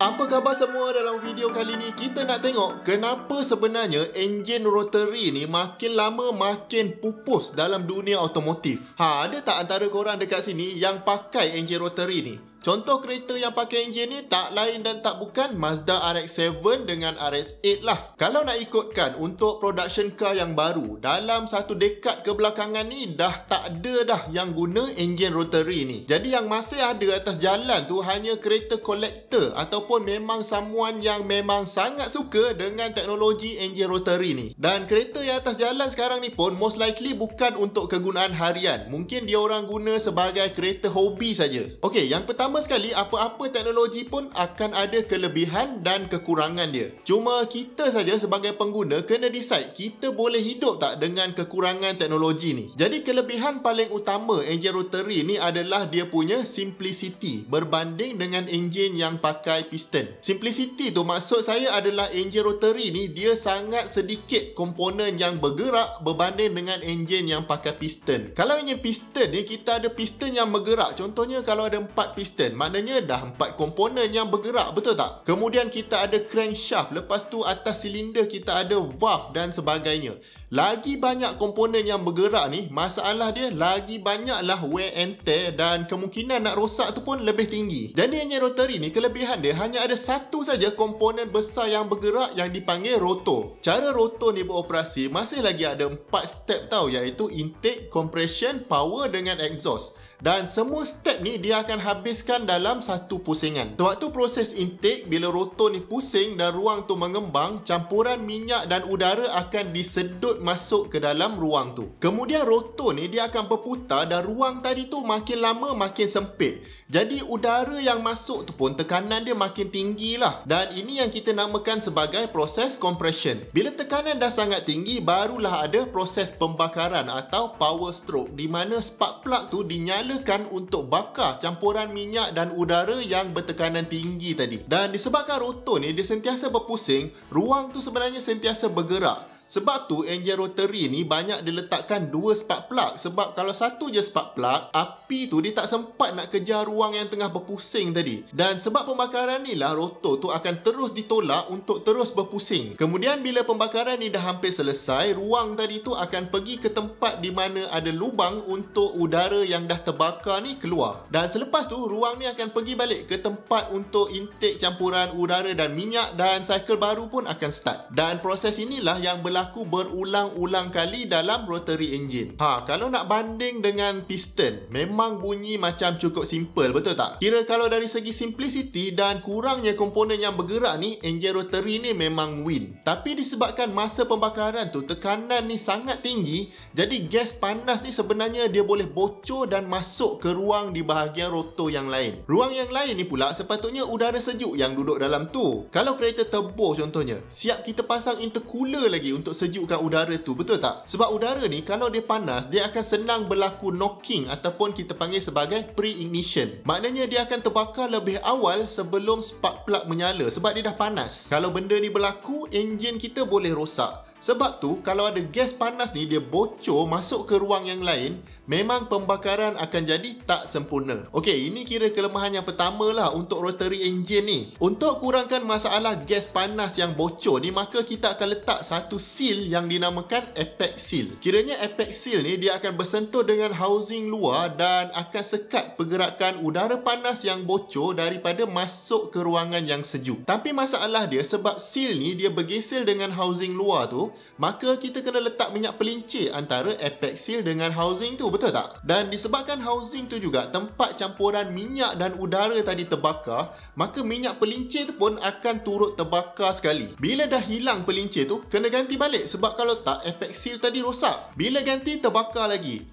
Apa khabar semua? Dalam video kali ni kita nak tengok kenapa sebenarnya enjin rotary ni makin lama makin pupus dalam dunia automotif. Ada tak antara korang dekat sini yang pakai enjin rotary ni? Contoh kereta yang pakai enjin ni tak lain dan tak bukan Mazda RX-7 dengan RX-8 lah. Kalau nak ikutkan untuk production car yang baru, dalam satu dekad kebelakangan ni dah tak ada dah yang guna enjin rotary ni. Jadi yang masih ada atas jalan tu hanya kereta kolektor ataupun memang someone yang memang sangat suka dengan teknologi enjin rotary ni. Dan kereta yang atas jalan sekarang ni pun most likely bukan untuk kegunaan harian. Mungkin dia orang guna sebagai kereta hobi saja. Okey, yang pertama sekali, apa-apa teknologi pun akan ada kelebihan dan kekurangan dia. Cuma kita saja sebagai pengguna kena decide kita boleh hidup tak dengan kekurangan teknologi ni. Jadi kelebihan paling utama enjin rotary ni adalah dia punya simplicity berbanding dengan enjin yang pakai piston. Simplicity tu maksud saya adalah enjin rotary ni dia sangat sedikit komponen yang bergerak berbanding dengan enjin yang pakai piston. Kalau enjin piston ni kita ada piston yang bergerak. Contohnya kalau ada 4 piston, maknanya dah 4 komponen yang bergerak, betul tak? Kemudian kita ada crankshaft, lepas tu atas silinder kita ada valve dan sebagainya. Lagi banyak komponen yang bergerak ni, masalah dia lagi banyaklah wear and tear dan kemungkinan nak rosak tu pun lebih tinggi. Jadi enjin rotary ni kelebihan dia hanya ada satu saja komponen besar yang bergerak yang dipanggil rotor. Cara rotor ni beroperasi masih lagi ada 4 step tau, iaitu intake, compression, power dengan exhaust. Dan semua step ni dia akan habiskan dalam satu pusingan. Sewaktu proses intake, bila rotor ni pusing dan ruang tu mengembang, campuran minyak dan udara akan disedut masuk ke dalam ruang tu. Kemudian rotor ni dia akan berputar dan ruang tadi tu makin lama makin sempit. Jadi udara yang masuk tu pun tekanan dia makin tinggi lah. Dan ini yang kita namakan sebagai proses compression. Bila tekanan dah sangat tinggi, barulah ada proses pembakaran atau power stroke, di mana spark plug tu dinyalakan untuk bakar campuran minyak dan udara yang bertekanan tinggi tadi. Dan disebabkan rotor ni dia sentiasa berpusing, ruang tu sebenarnya sentiasa bergerak. Sebab tu enjin rotary ni banyak diletakkan 2 spark plug. Sebab kalau satu je spark plug, api tu dia tak sempat nak kejar ruang yang tengah berpusing tadi. Dan sebab pembakaran ni lah, rotor tu akan terus ditolak untuk terus berpusing. Kemudian bila pembakaran ni dah hampir selesai, ruang tadi tu akan pergi ke tempat di mana ada lubang untuk udara yang dah terbakar ni keluar. Dan selepas tu ruang ni akan pergi balik ke tempat untuk intake campuran udara dan minyak, dan cycle baru pun akan start. Dan proses inilah yang berlaku berulang-ulang kali dalam rotary engine. Kalau nak banding dengan piston, memang bunyi macam cukup simple, betul tak? Kira kalau dari segi simplicity dan kurangnya komponen yang bergerak ni, enjin rotary ni memang win. Tapi disebabkan masa pembakaran tu tekanan ni sangat tinggi, jadi gas panas ni sebenarnya dia boleh bocor dan masuk ke ruang di bahagian rotor yang lain. Ruang yang lain ni pula sepatutnya udara sejuk yang duduk dalam tu. Kalau kereta turbo contohnya, siap kita pasang intercooler lagi untuk sejukkan udara tu, betul tak? Sebab udara ni kalau dia panas, dia akan senang berlaku knocking ataupun kita panggil sebagai pre-ignition. Maknanya dia akan terbakar lebih awal sebelum spark plug menyala sebab dia dah panas. Kalau benda ni berlaku, enjin kita boleh rosak. Sebab tu kalau ada gas panas ni dia bocor masuk ke ruang yang lain, memang pembakaran akan jadi tak sempurna. Okey, ini kira kelemahan yang pertama lah untuk rotary engine ni. Untuk kurangkan masalah gas panas yang bocor ni, maka kita akan letak satu seal yang dinamakan apex seal. Kiranya apex seal ni dia akan bersentuh dengan housing luar dan akan sekat pergerakan udara panas yang bocor daripada masuk ke ruangan yang sejuk. Tapi masalah dia, sebab seal ni dia bergeser dengan housing luar tu, maka kita kena letak minyak pelincir antara apex seal dengan housing tu, betul tak? Dan disebabkan housing tu juga tempat campuran minyak dan udara tadi terbakar, maka minyak pelincir tu pun akan turut terbakar sekali. Bila dah hilang pelincir tu, kena ganti balik, sebab kalau tak, apex seal tadi rosak. Bila ganti, terbakar lagi.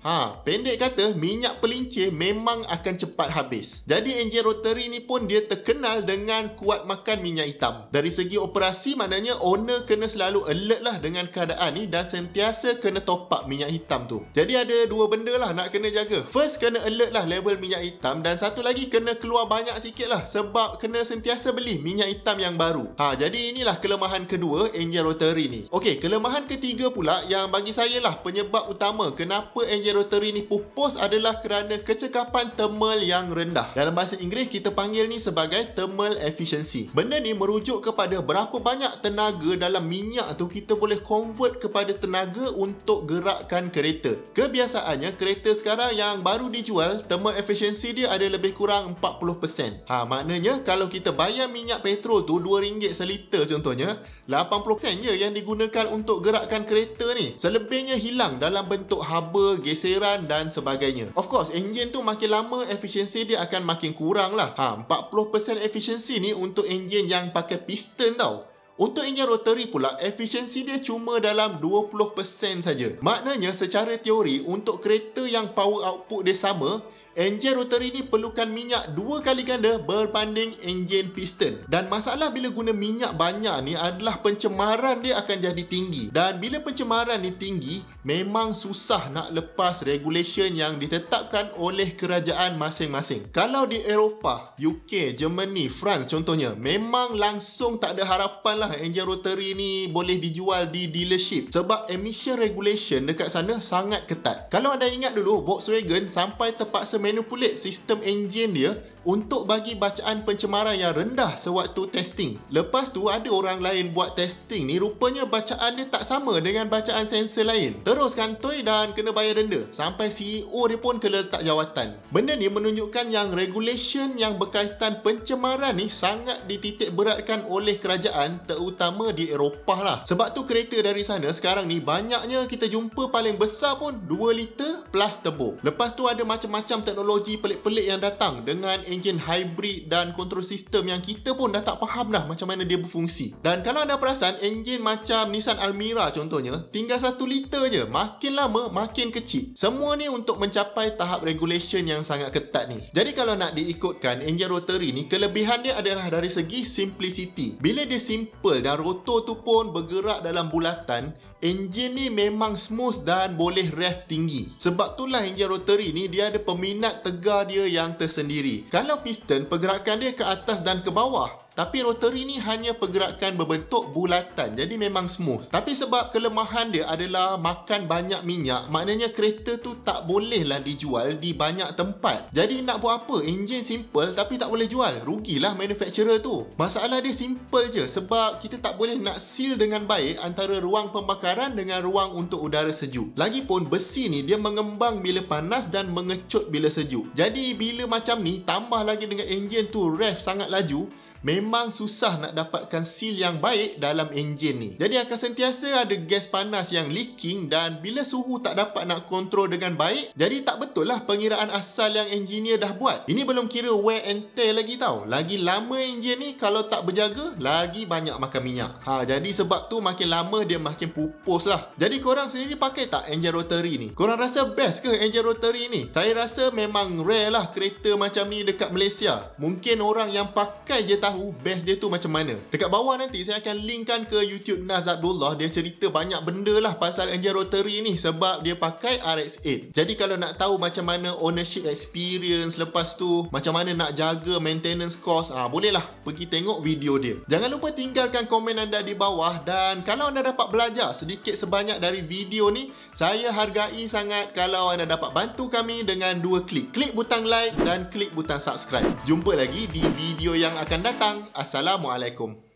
Pendek kata, minyak pelincir memang akan cepat habis. Jadi enjin rotary ni pun dia terkenal dengan kuat makan minyak hitam. Dari segi operasi, maknanya owner kena selalu alert lah dengan keadaan ni dan sentiasa kena top up minyak hitam tu. Jadi ada dua benda benda lah nak kena jaga. First, kena alert lah level minyak hitam. Dan satu lagi, kena keluar banyak sikit lah. Sebab kena sentiasa beli minyak hitam yang baru. Jadi inilah kelemahan kedua enjin rotary ni. Okey, kelemahan ketiga pula yang bagi saya lah penyebab utama kenapa enjin rotary ni pupus adalah kerana kecekapan thermal yang rendah. Dalam bahasa Inggeris, kita panggil ni sebagai thermal efficiency. Benda ni merujuk kepada berapa banyak tenaga dalam minyak tu kita boleh convert kepada tenaga untuk gerakkan kereta. Kebiasaannya, kereta sekarang yang baru dijual, thermal efficiency dia ada lebih kurang 40%. Maknanya kalau kita bayar minyak petrol tu RM2 seliter contohnya, 80% je yang digunakan untuk gerakkan kereta ni. Selebihnya hilang dalam bentuk haba, geseran dan sebagainya. Of course, enjin tu makin lama efisiensi dia akan makin kurang lah. 40% efisiensi ni untuk enjin yang pakai piston tau. Untuk enjin rotary pula, efisiensi dia cuma dalam 20% saja. Maknanya secara teori, untuk kereta yang power output dia sama, enjin rotary ni perlukan minyak 2 kali ganda berbanding enjin piston. Dan masalah bila guna minyak banyak ni adalah pencemaran dia akan jadi tinggi. Dan bila pencemaran ni tinggi, memang susah nak lepas regulation yang ditetapkan oleh kerajaan masing-masing. Kalau di Eropah, UK, Germany, France contohnya, memang langsung tak ada harapan lah enjin rotary ni boleh dijual di dealership. Sebab emission regulation dekat sana sangat ketat. Kalau anda ingat dulu, Volkswagen sampai terpaksa manipulate sistem enjin dia untuk bagi bacaan pencemaran yang rendah sewaktu testing. Lepas tu ada orang lain buat testing ni, rupanya bacaan dia tak sama dengan bacaan sensor lain. Terus kantoi dan kena bayar denda. Sampai CEO dia pun kena letak jawatan. Benda ni menunjukkan yang regulation yang berkaitan pencemaran ni sangat dititik beratkan oleh kerajaan, terutama di Eropah lah. Sebab tu kereta dari sana sekarang ni banyaknya kita jumpa paling besar pun 2 liter plus turbo. Lepas tu ada macam-macam teknologi pelik-pelik yang datang dengan enjin hybrid dan kontrol sistem yang kita pun dah tak faham dah macam mana dia berfungsi. Dan kalau anda perasan, enjin macam Nissan Almera contohnya, tinggal 1 liter je. Makin lama, makin kecil. Semua ni untuk mencapai tahap regulation yang sangat ketat ni. Jadi kalau nak diikutkan, enjin rotary ni, kelebihan dia adalah dari segi simplicity. Bila dia simple dan rotor tu pun bergerak dalam bulatan, enjin ni memang smooth dan boleh rev tinggi. Sebab itulah enjin rotary ni dia ada peminat tegar dia yang tersendiri. Kalau piston, pergerakan dia ke atas dan ke bawah. Tapi rotary ni hanya pergerakan berbentuk bulatan. Jadi memang smooth. Tapi sebab kelemahan dia adalah makan banyak minyak, maknanya kereta tu tak bolehlah dijual di banyak tempat. Jadi nak buat apa? Enjin simple tapi tak boleh jual. Rugilah manufacturer tu. Masalah dia simple je. Sebab kita tak boleh nak seal dengan baik antara ruang pembakaran dengan ruang untuk udara sejuk. Lagipun besi ni dia mengembang bila panas dan mengecut bila sejuk. Jadi bila macam ni, tambah lagi dengan enjin tu rev sangat laju, memang susah nak dapatkan seal yang baik dalam enjin ni. Jadi akan sentiasa ada gas panas yang leaking dan bila suhu tak dapat nak kontrol dengan baik, jadi tak betul lah pengiraan asal yang engineer dah buat. Ini belum kira wear and tear lagi tau. Lagi lama enjin ni kalau tak berjaga, lagi banyak makan minyak. Jadi sebab tu makin lama dia makin pupus lah. Jadi korang sendiri pakai tak enjin rotary ni? Korang rasa best ke enjin rotary ni? Saya rasa memang rare lah kereta macam ni dekat Malaysia. Mungkin orang yang pakai je tahu best dia tu macam mana. Dekat bawah nanti saya akan linkkan ke YouTube Naz Abdullah. Dia cerita banyak benda lah pasal enjin rotary ni sebab dia pakai RX-8. Jadi kalau nak tahu macam mana ownership experience, lepas tu macam mana nak jaga maintenance cost, bolehlah pergi tengok video dia. Jangan lupa tinggalkan komen anda di bawah. Dan kalau anda dapat belajar sedikit sebanyak dari video ni, saya hargai sangat kalau anda dapat bantu kami dengan 2 klik. Klik butang like dan klik butang subscribe. Jumpa lagi di video yang akan datang. Assalamualaikum.